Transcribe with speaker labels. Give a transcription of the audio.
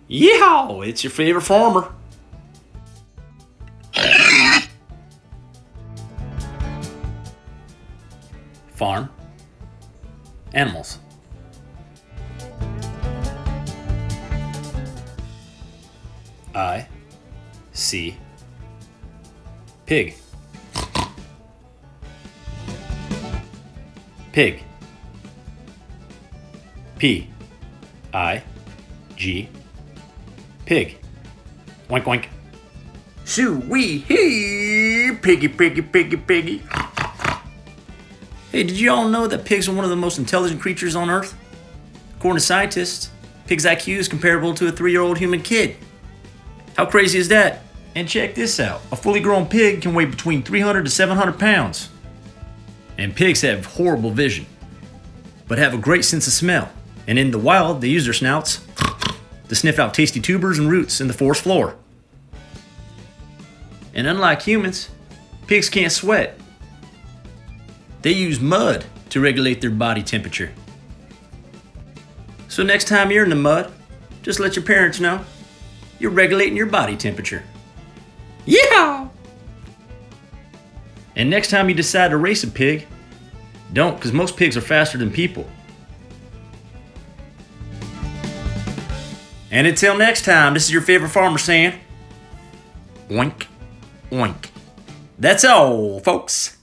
Speaker 1: Yeehaw! It's your favorite farmer. Farm. Animals. I see pig. Pig. P I G. Pig. Oink oink. Shoo-wee hee, piggy, piggy, piggy, piggy. Hey, did you all know that pigs are one of the most intelligent creatures on Earth? According to scientists, pigs' IQ is comparable to a 3-year-old human kid. How crazy is that? And check this out. A fully grown pig can weigh between 300 to 700 pounds. And pigs have horrible vision, but have a great sense of smell. And in the wild, they use their snouts to sniff out tasty tubers and roots in the forest floor. And unlike humans, pigs can't sweat. They use mud to regulate their body temperature. So next time you're in the mud, just let your parents know you're regulating your body temperature. Yeah! And next time you decide to race a pig, don't, because most pigs are faster than people. And until next time, this is your favorite farmer saying, oink, oink. That's all, folks.